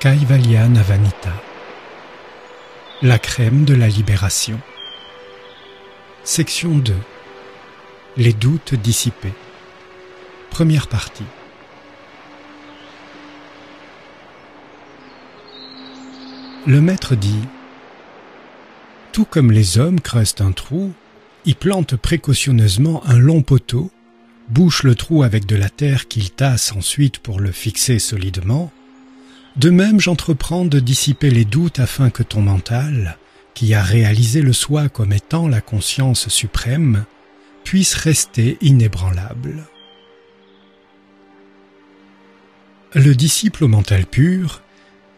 Kaivalya Navanita. La crème de la libération. Section 2. Les doutes dissipés. Première partie. Le maître dit : tout comme les hommes creusent un trou, y plantent précautionneusement un long poteau, bouchent le trou avec de la terre qu'ils tassent ensuite pour le fixer solidement, de même j'entreprends de dissiper les doutes afin que ton mental, qui a réalisé le soi comme étant la conscience suprême, puisse rester inébranlable. Le disciple au mental pur,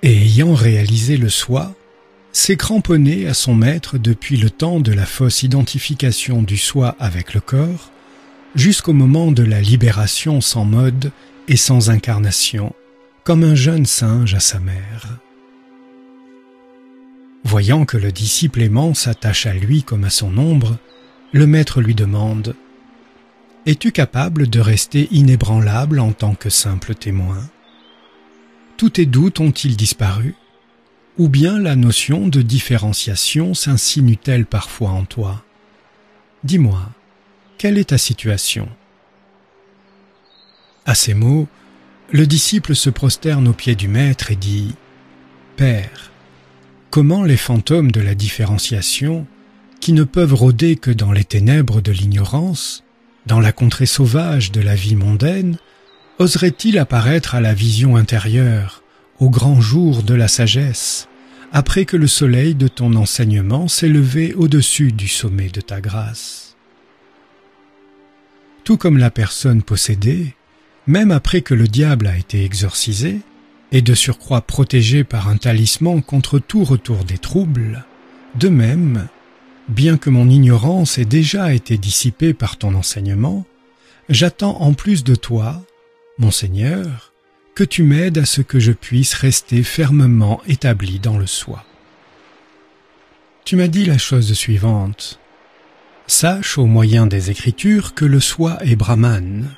et ayant réalisé le soi, s'est cramponné à son maître depuis le temps de la fausse identification du soi avec le corps, jusqu'au moment de la libération sans mode et sans incarnation, comme un jeune singe à sa mère. Voyant que le disciple aimant s'attache à lui comme à son ombre, le maître lui demande : es-tu capable de rester inébranlable en tant que simple témoin ? Tous tes doutes ont-ils disparu ? Ou bien la notion de différenciation s'insinue-t-elle parfois en toi ? Dis-moi, quelle est ta situation ? À ces mots, le disciple se prosterne aux pieds du maître et dit : Père, comment les fantômes de la différenciation, qui ne peuvent rôder que dans les ténèbres de l'ignorance, dans la contrée sauvage de la vie mondaine, oseraient-ils apparaître à la vision intérieure, au grand jour de la sagesse, après que le soleil de ton enseignement s'est levé au-dessus du sommet de ta grâce ? Tout comme la personne possédée, même après que le diable a été exorcisé, et de surcroît protégé par un talisman contre tout retour des troubles, de même, bien que mon ignorance ait déjà été dissipée par ton enseignement, j'attends en plus de toi, mon Seigneur, que tu m'aides à ce que je puisse rester fermement établi dans le soi. Tu m'as dit la chose suivante : sache au moyen des Écritures que le soi est Brahman,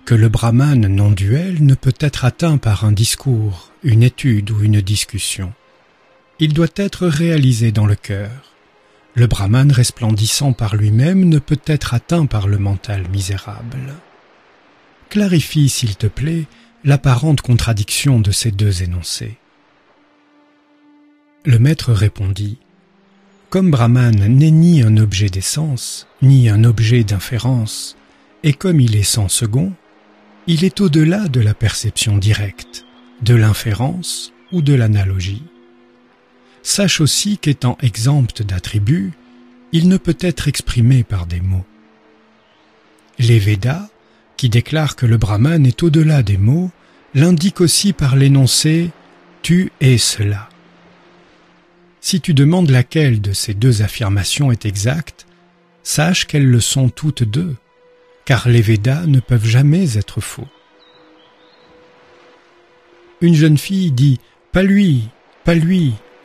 que le Brahman non-duel ne peut être atteint par un discours, une étude ou une discussion. Il doit être réalisé dans le cœur. Le Brahman resplendissant par lui-même ne peut être atteint par le mental misérable. Clarifie, s'il te plaît, l'apparente contradiction de ces deux énoncés. Le maître répondit : comme Brahman n'est ni un objet d'essence, ni un objet d'inférence, et comme il est sans second, il est au-delà de la perception directe, de l'inférence ou de l'analogie. Sache aussi qu'étant exempt d'attributs, il ne peut être exprimé par des mots. Les Védas, qui déclarent que le Brahman est au-delà des mots, l'indiquent aussi par l'énoncé « tu es cela ». Si tu demandes laquelle de ces deux affirmations est exacte, sache qu'elles le sont toutes deux, car les Védas ne peuvent jamais être faux. Une jeune fille dit « pas lui »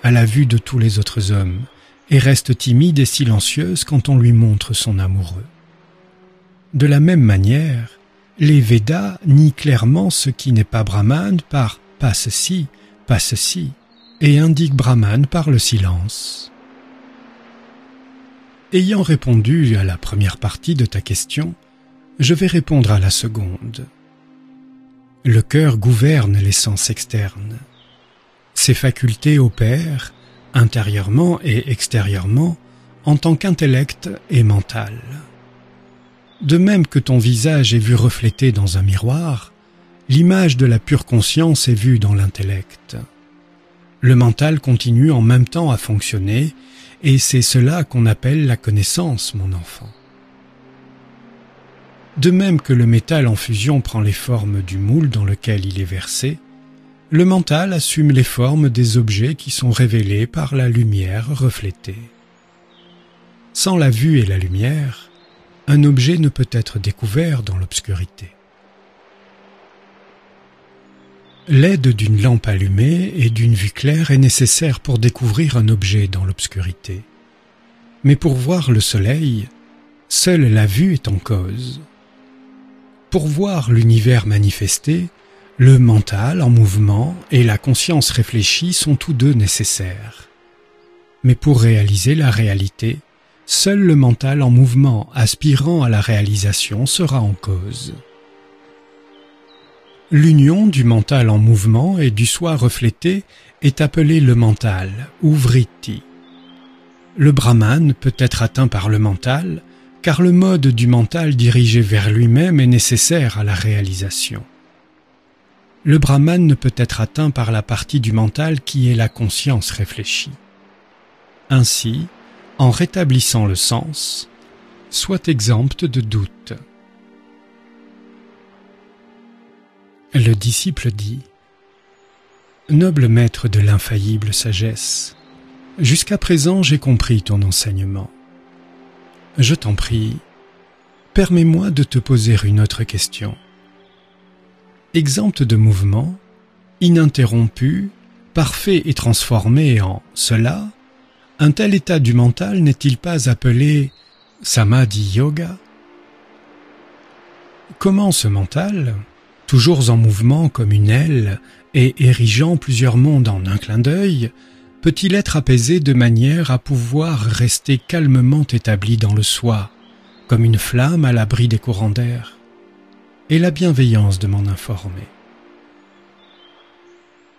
à la vue de tous les autres hommes, et reste timide et silencieuse quand on lui montre son amoureux. De la même manière, les Védas nient clairement ce qui n'est pas Brahman par « pas ceci », et indiquent Brahman par le silence. Ayant répondu à la première partie de ta question, je vais répondre à la seconde. Le cœur gouverne les sens externes. Ses facultés opèrent, intérieurement et extérieurement, en tant qu'intellect et mental. De même que ton visage est vu reflété dans un miroir, l'image de la pure conscience est vue dans l'intellect. Le mental continue en même temps à fonctionner, et c'est cela qu'on appelle la connaissance, mon enfant. De même que le métal en fusion prend les formes du moule dans lequel il est versé, le mental assume les formes des objets qui sont révélés par la lumière reflétée. Sans la vue et la lumière, un objet ne peut être découvert dans l'obscurité. L'aide d'une lampe allumée et d'une vue claire est nécessaire pour découvrir un objet dans l'obscurité. Mais pour voir le soleil, seule la vue est en cause. Pour voir l'univers manifesté, Le mental en mouvement et la conscience réfléchie sont tous deux nécessaires. Mais pour réaliser la réalité, seul le mental en mouvement aspirant à la réalisation sera en cause. L'union du mental en mouvement et du soi reflété est appelée le mental, ou vritti. Le Brahman peut être atteint par le mental, car le mode du mental dirigé vers lui-même est nécessaire à la réalisation. Le Brahman ne peut être atteint par la partie du mental qui est la conscience réfléchie. Ainsi, en rétablissant le sens, sois exempt de doute. Le disciple dit : Noble maître de l'infaillible sagesse, jusqu'à présent j'ai compris ton enseignement. Je t'en prie, permets-moi de te poser une autre question. Exempt de mouvement, ininterrompu, parfait et transformé en cela, un tel état du mental n'est-il pas appelé Samadhi Yoga? Comment ce mental, toujours en mouvement comme une aile et érigeant plusieurs mondes en un clin d'œil, peut-il être apaisé de manière à pouvoir rester calmement établi dans le soi, comme une flamme à l'abri des courants d'air? Et la bienveillance de m'en informer.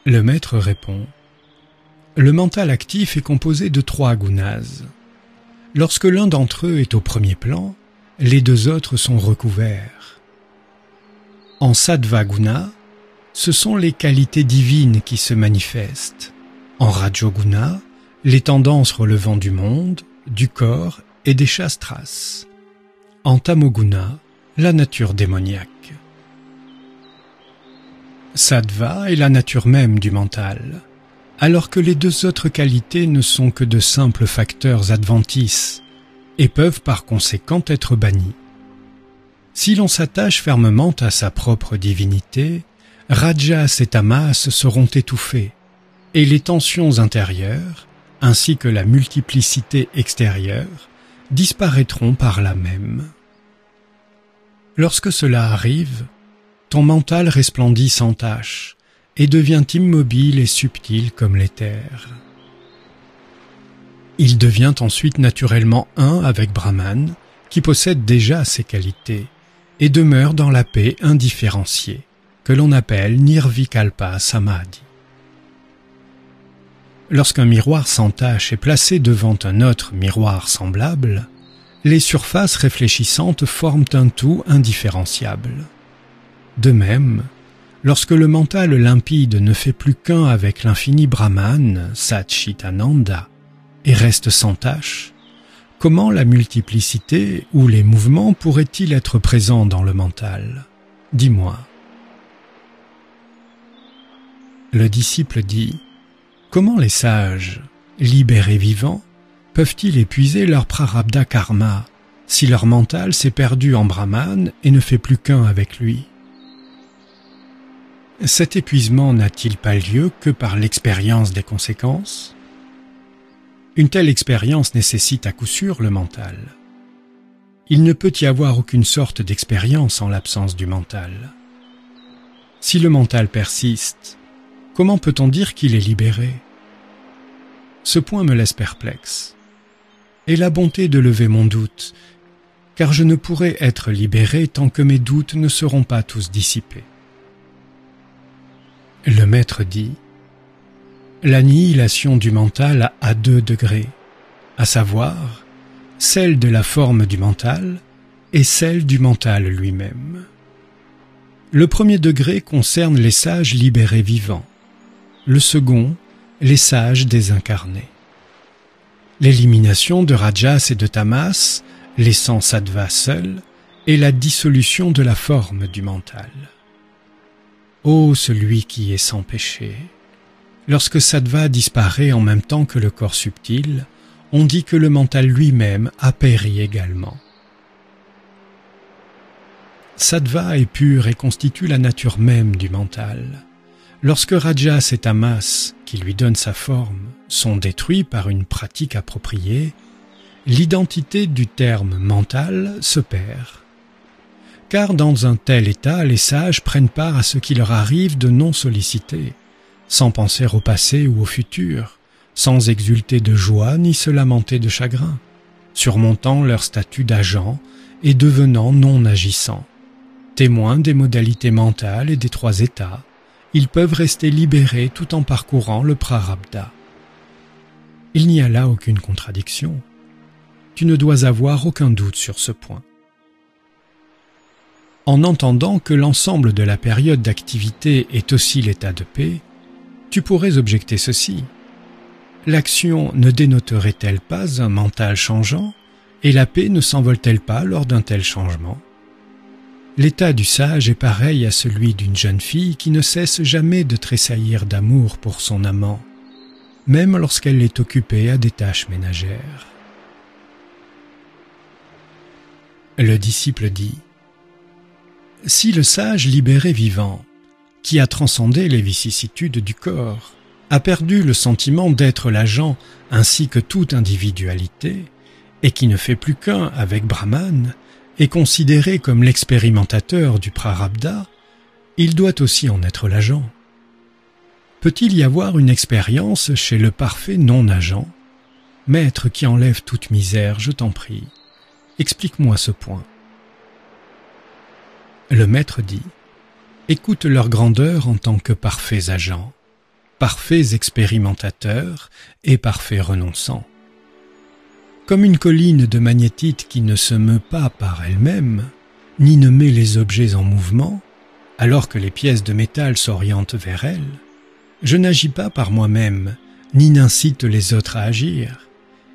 Le maître répond : le mental actif est composé de 3 gunas. Lorsque l'un d'entre eux est au premier plan, les 2 autres sont recouverts. En sattva guna, ce sont les qualités divines qui se manifestent. En rajoguna, les tendances relevant du monde, du corps et des shastras. En tamoguna, la nature démoniaque. Sattva est la nature même du mental, alors que les 2 autres qualités ne sont que de simples facteurs adventices et peuvent par conséquent être bannis. Si l'on s'attache fermement à sa propre divinité, rajas et tamas seront étouffés, et les tensions intérieures, ainsi que la multiplicité extérieure, disparaîtront par là même. Lorsque cela arrive, ton mental resplendit sans tache et devient immobile et subtil comme l'éther. Il devient ensuite naturellement un avec Brahman, qui possède déjà ces qualités, et demeure dans la paix indifférenciée, que l'on appelle Nirvikalpa Samadhi. Lorsqu'un miroir sans tache est placé devant un autre miroir semblable, les surfaces réfléchissantes forment un tout indifférenciable. De même, lorsque le mental limpide ne fait plus qu'un avec l'infini Brahman, Satchitananda, et reste sans tache, comment la multiplicité ou les mouvements pourraient-ils être présents dans le mental? Dis-moi. Le disciple dit : comment les sages, libérés vivants, peuvent-ils épuiser leur prarabdha karma si leur mental s'est perdu en Brahman et ne fait plus qu'un avec lui? Cet épuisement n'a-t-il pas lieu que par l'expérience des conséquences? Une telle expérience nécessite à coup sûr le mental. Il ne peut y avoir aucune sorte d'expérience en l'absence du mental. Si le mental persiste, comment peut-on dire qu'il est libéré? Ce point me laisse perplexe. Et la bonté de lever mon doute, car je ne pourrai être libéré tant que mes doutes ne seront pas tous dissipés. Le maître dit : l'annihilation du mental a 2 degrés, à savoir celle de la forme du mental et celle du mental lui-même. Le premier degré concerne les sages libérés vivants, le second, les sages désincarnés. L'élimination de rajas et de tamas, laissant sattva seul, est la dissolution de la forme du mental. Ô celui qui est sans péché, lorsque sattva disparaît en même temps que le corps subtil, on dit que le mental lui-même a péri également. Sattva est pur et constitue la nature même du mental. Lorsque rajas et tamas, qui lui donnent sa forme, sont détruits par une pratique appropriée, l'identité du terme mental se perd. car dans un tel état, les sages prennent part à ce qui leur arrive de non solliciter, sans penser au passé ou au futur, sans exulter de joie ni se lamenter de chagrin, surmontant leur statut d'agent et devenant non agissants. Témoins des modalités mentales et des trois états, ils peuvent rester libérés tout en parcourant le prarabdha. Il n'y a là aucune contradiction. Tu ne dois avoir aucun doute sur ce point. En entendant que l'ensemble de la période d'activité est aussi l'état de paix, tu pourrais objecter ceci. L'action ne dénoterait-elle pas un mental changeant, et la paix ne s'envole-t-elle pas lors d'un tel changement? L'état du sage est pareil à celui d'une jeune fille qui ne cesse jamais de tressaillir d'amour pour son amant, même lorsqu'elle est occupée à des tâches ménagères. Le disciple dit : si le sage libéré vivant, qui a transcendé les vicissitudes du corps, a perdu le sentiment d'être l'agent ainsi que toute individualité, et qui ne fait plus qu'un avec Brahman, est considéré comme l'expérimentateur du prarabdha, il doit aussi en être l'agent. Peut-il y avoir une expérience chez le parfait non-agent? Maître qui enlève toute misère, je t'en prie, explique-moi ce point. Le maître dit : écoute leur grandeur en tant que parfaits agents, parfaits expérimentateurs et parfaits renonçants. Comme une colline de magnétite qui ne se meut pas par elle-même, ni ne met les objets en mouvement, alors que les pièces de métal s'orientent vers elle, je n'agis pas par moi-même, ni n'incite les autres à agir,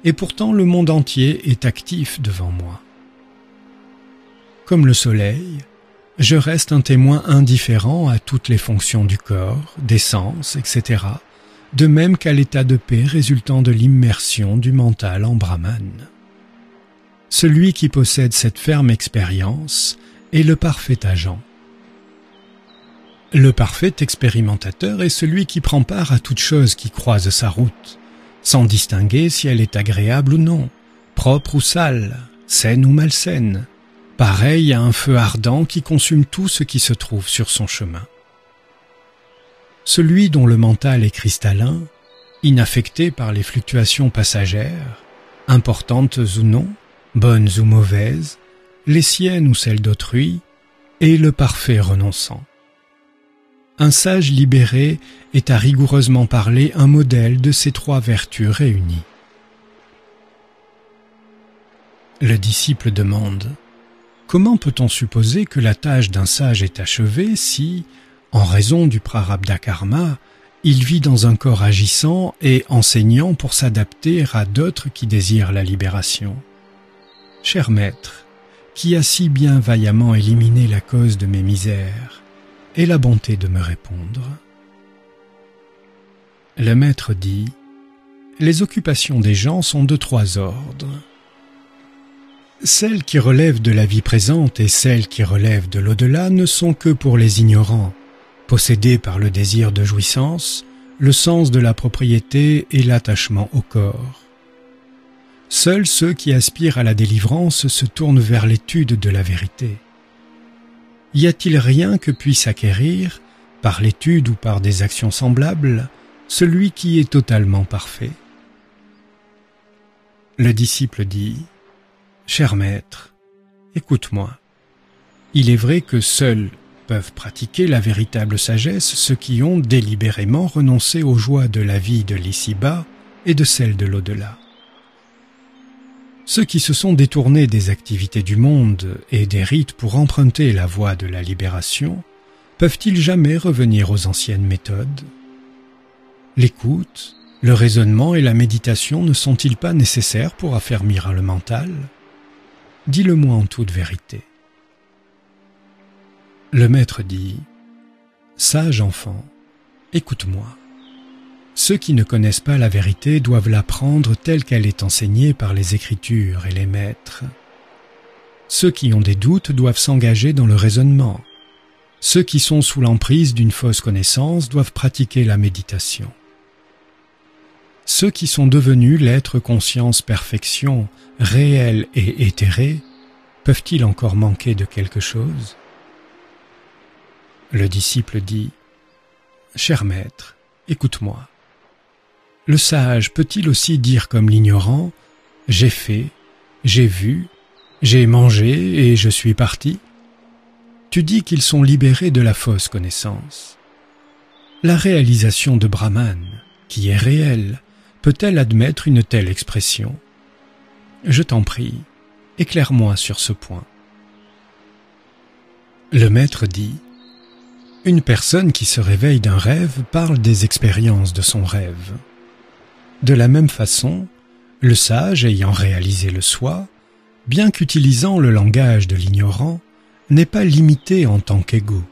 et pourtant le monde entier est actif devant moi. Comme le soleil, je reste un témoin indifférent à toutes les fonctions du corps, des sens, etc., de même qu'à l'état de paix résultant de l'immersion du mental en Brahman. Celui qui possède cette ferme expérience est le parfait agent. Le parfait expérimentateur est celui qui prend part à toute chose qui croise sa route, sans distinguer si elle est agréable ou non, propre ou sale, saine ou malsaine, pareil à un feu ardent qui consume tout ce qui se trouve sur son chemin. Celui dont le mental est cristallin, inaffecté par les fluctuations passagères, importantes ou non, bonnes ou mauvaises, les siennes ou celles d'autrui, est le parfait renonçant. Un sage libéré est à rigoureusement parler un modèle de ces trois vertus réunies. Le disciple demande : comment peut-on supposer que la tâche d'un sage est achevée si, en raison du prarabdha karma, il vit dans un corps agissant et enseignant pour s'adapter à d'autres qui désirent la libération? Cher maître, qui a si bien vaillamment éliminé la cause de mes misères, aie la bonté de me répondre. Le maître dit : les occupations des gens sont de trois ordres. Celles qui relèvent de la vie présente et celles qui relèvent de l'au-delà ne sont que pour les ignorants, possédés par le désir de jouissance, le sens de la propriété et l'attachement au corps. Seuls ceux qui aspirent à la délivrance se tournent vers l'étude de la vérité. Y a-t-il rien que puisse acquérir, par l'étude ou par des actions semblables, celui qui est totalement parfait? Le disciple dit : cher maître, écoute-moi. Il est vrai que seuls peuvent pratiquer la véritable sagesse ceux qui ont délibérément renoncé aux joies de la vie de l'ici-bas et de celle de l'au-delà. Ceux qui se sont détournés des activités du monde et des rites pour emprunter la voie de la libération, peuvent-ils jamais revenir aux anciennes méthodes? L'écoute, le raisonnement et la méditation ne sont-ils pas nécessaires pour affermir le mental? Dis-le-moi en toute vérité. Le maître dit : sage enfant, écoute-moi. Ceux qui ne connaissent pas la vérité doivent l'apprendre telle qu'elle est enseignée par les Écritures et les maîtres. Ceux qui ont des doutes doivent s'engager dans le raisonnement. Ceux qui sont sous l'emprise d'une fausse connaissance doivent pratiquer la méditation. Ceux qui sont devenus l'être conscience perfection, réel et éthéré, peuvent-ils encore manquer de quelque chose? Le disciple dit « Cher maître, écoute-moi. Le sage peut-il aussi dire comme l'ignorant « J'ai fait, j'ai vu, j'ai mangé et je suis parti » ? Tu dis qu'ils sont libérés de la fausse connaissance. La réalisation de Brahman, qui est réelle, peut-elle admettre une telle expression? Je t'en prie, éclaire-moi sur ce point. Le maître dit « Une personne qui se réveille d'un rêve parle des expériences de son rêve. De la même façon, le sage ayant réalisé le soi, bien qu'utilisant le langage de l'ignorant, n'est pas limité en tant qu'ego.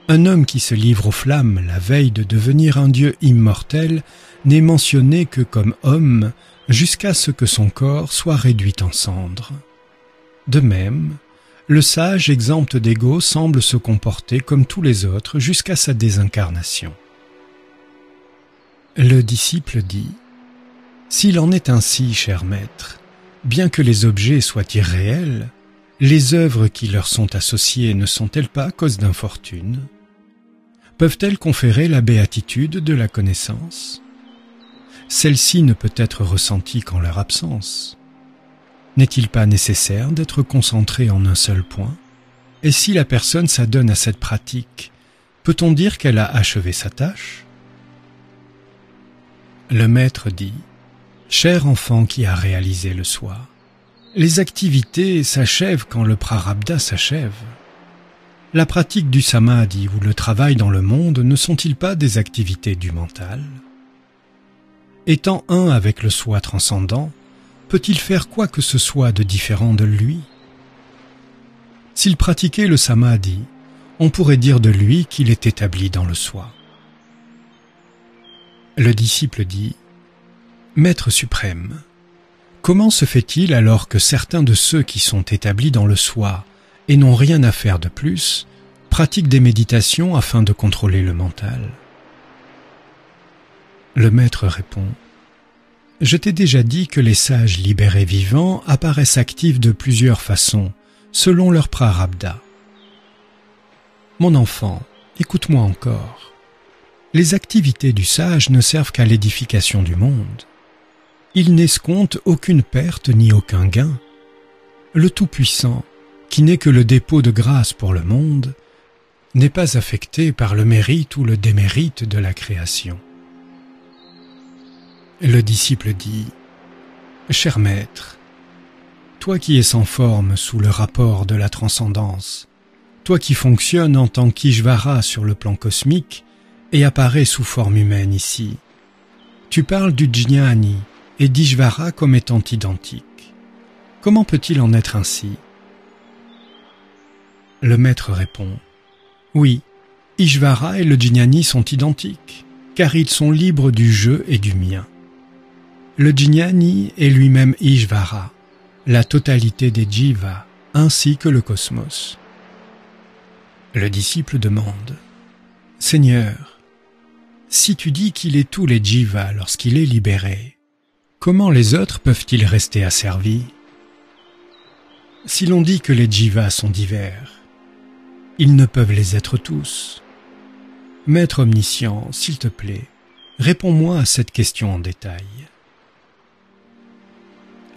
Un homme qui se livre aux flammes la veille de devenir un dieu immortel n'est mentionné que comme homme jusqu'à ce que son corps soit réduit en cendres. De même, le sage exempt d'ego semble se comporter comme tous les autres jusqu'à sa désincarnation. Le disciple dit « S'il en est ainsi, cher maître, bien que les objets soient irréels, les œuvres qui leur sont associées ne sont-elles pas cause d'infortune? Peuvent-elles conférer la béatitude de la connaissance? Celle-ci ne peut être ressentie qu'en leur absence. N'est-il pas nécessaire d'être concentré en un seul point? Et si la personne s'adonne à cette pratique, peut-on dire qu'elle a achevé sa tâche? » Le maître dit « Cher enfant qui a réalisé le soi, les activités s'achèvent quand le prarabdha s'achève. La pratique du samadhi ou le travail dans le monde ne sont-ils pas des activités du mental? Étant un avec le soi transcendant, peut-il faire quoi que ce soit de différent de lui? S'il pratiquait le samadhi, on pourrait dire de lui qu'il est établi dans le soi. Le disciple dit « Maître suprême, comment se fait-il alors que certains de ceux qui sont établis dans le soi et n'ont rien à faire de plus, pratiquent des méditations afin de contrôler le mental? » Le maître répond « Je t'ai déjà dit que les sages libérés vivants apparaissent actifs de plusieurs façons, selon leur prarabdha. Mon enfant, écoute-moi encore. Les activités du sage ne servent qu'à l'édification du monde. Il n'escompte aucune perte ni aucun gain. Le Tout-Puissant, qui n'est que le dépôt de grâce pour le monde, n'est pas affecté par le mérite ou le démérite de la création. » Le disciple dit « Cher maître, toi qui es sans forme sous le rapport de la transcendance, toi qui fonctionnes en tant qu'Ishvara sur le plan cosmique et apparaît sous forme humaine ici, tu parles du Jnani et d'Ishvara comme étant identiques. Comment peut-il en être ainsi? » Le maître répond « Oui, Ishvara et le Jnani sont identiques, car ils sont libres du jeu et du mien. Le Jnani est lui-même Ishvara, la totalité des jivas, ainsi que le cosmos. » Le disciple demande « Seigneur, si tu dis qu'il est tous les jivas lorsqu'il est libéré, comment les autres peuvent-ils rester asservis? Si l'on dit que les jivas sont divers, ils ne peuvent les être tous. Maître omniscient, s'il te plaît, réponds-moi à cette question en détail. »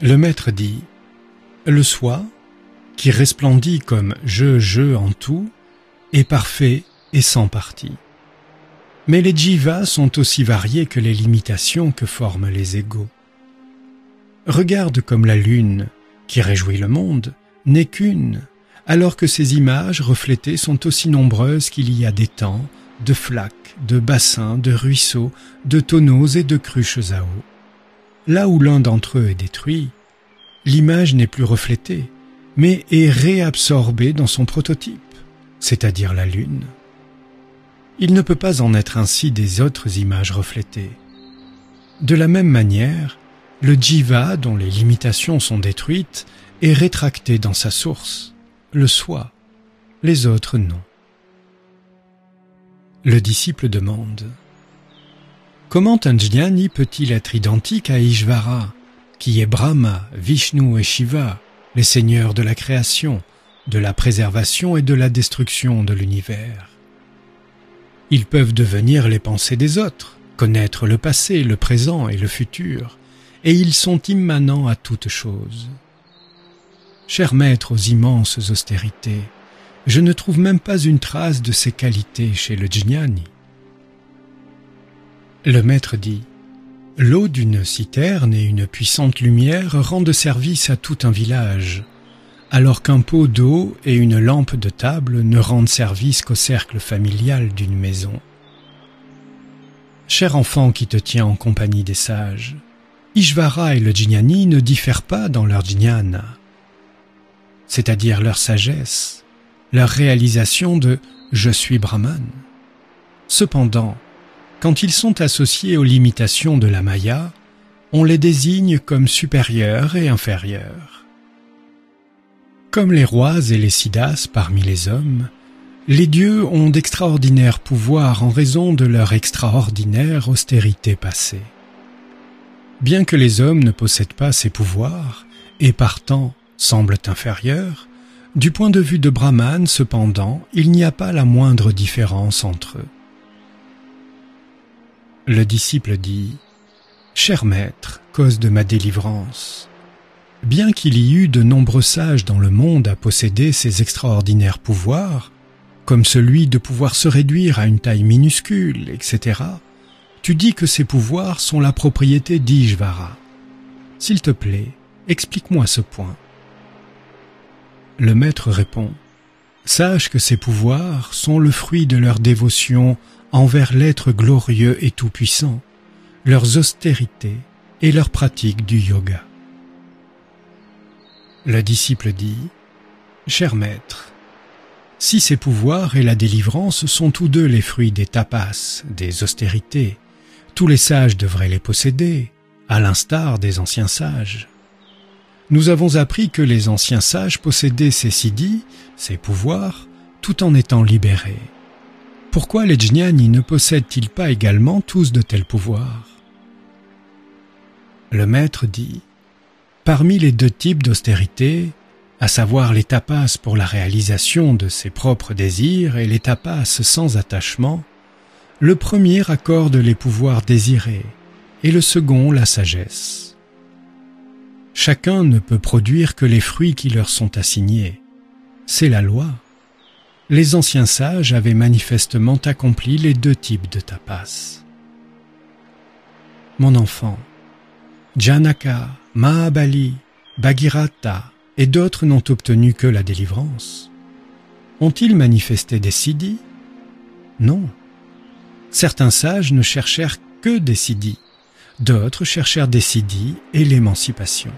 Le maître dit « Le soi, qui resplendit comme je en tout, est parfait et sans partie. Mais les jivas sont aussi variés que les limitations que forment les égos. Regarde comme la lune, qui réjouit le monde, n'est qu'une, alors que ses images reflétées sont aussi nombreuses qu'il y a d'étangs, de flaques, de bassins, de ruisseaux, de tonneaux et de cruches à eau. Là où l'un d'entre eux est détruit, l'image n'est plus reflétée, mais est réabsorbée dans son prototype, c'est-à-dire la lune. Il ne peut pas en être ainsi des autres images reflétées. De la même manière, le jiva, dont les limitations sont détruites, est rétracté dans sa source, le soi, les autres non. Le disciple demande « Comment un jnani peut-il être identique à Ishvara, qui est Brahma, Vishnu et Shiva, les seigneurs de la création, de la préservation et de la destruction de l'univers. Ils peuvent devenir les pensées des autres, connaître le passé, le présent et le futur, et ils sont immanents à toute chose. Cher maître aux immenses austérités, je ne trouve même pas une trace de ces qualités chez le Jnani. Le maître dit, l'eau d'une citerne et une puissante lumière rendent service à tout un village, alors qu'un pot d'eau et une lampe de table ne rendent service qu'au cercle familial d'une maison. Cher enfant qui te tient en compagnie des sages, Ishvara et le Jnani ne diffèrent pas dans leur jnana, c'est-à-dire leur sagesse, leur réalisation de « je suis Brahman ». Cependant, quand ils sont associés aux limitations de la Maya, on les désigne comme supérieurs et inférieurs. Comme les rois et les siddhas parmi les hommes, les dieux ont d'extraordinaires pouvoirs en raison de leur extraordinaire austérité passée. Bien que les hommes ne possèdent pas ces pouvoirs, et partant semblent inférieurs, du point de vue de Brahman, cependant, il n'y a pas la moindre différence entre eux. Le disciple dit « Cher maître, cause de ma délivrance, bien qu'il y eût de nombreux sages dans le monde à posséder ces extraordinaires pouvoirs, comme celui de pouvoir se réduire à une taille minuscule, etc., tu dis que ces pouvoirs sont la propriété d'Ishvara. S'il te plaît, explique-moi ce point. » Le maître répond « Sache que ces pouvoirs sont le fruit de leur dévotion envers l'être glorieux et tout-puissant, leurs austérités et leur pratique du yoga. » Le disciple dit « Cher maître, si ces pouvoirs et la délivrance sont tous deux les fruits des tapas, des austérités, tous les sages devraient les posséder, à l'instar des anciens sages. Nous avons appris que les anciens sages possédaient ces siddhis, ces pouvoirs, tout en étant libérés. Pourquoi les jnani ne possèdent-ils pas également tous de tels pouvoirs? » Le maître dit « Parmi les deux types d'austérité, à savoir les tapas pour la réalisation de ses propres désirs et les tapas sans attachement, le premier accorde les pouvoirs désirés et le second la sagesse. Chacun ne peut produire que les fruits qui leur sont assignés. C'est la loi. Les anciens sages avaient manifestement accompli les deux types de tapas. Mon enfant, Janaka, Mahabali, Bhagirath et d'autres n'ont obtenu que la délivrance. Ont-ils manifesté des siddhis? Non. Certains sages ne cherchèrent que des siddhis, d'autres cherchèrent des siddhis et l'émancipation.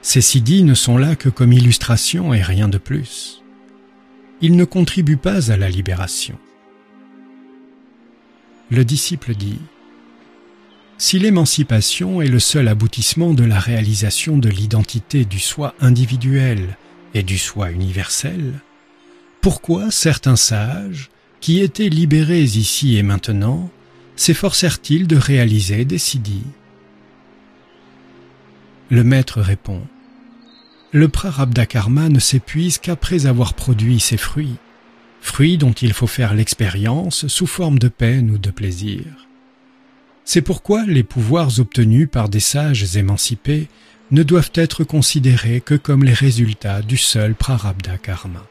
Ces siddhis ne sont là que comme illustration et rien de plus. Ils ne contribuent pas à la libération. Le disciple dit « Si l'émancipation est le seul aboutissement de la réalisation de l'identité du soi individuel et du soi universel, pourquoi certains sages, qui étaient libérés ici et maintenant, s'efforcèrent-ils de réaliser des siddhis? » Le maître répond « Le prarabdha karma ne s'épuise qu'après avoir produit ses fruits, fruits dont il faut faire l'expérience sous forme de peine ou de plaisir. C'est pourquoi les pouvoirs obtenus par des sages émancipés ne doivent être considérés que comme les résultats du seul prarabdha karma.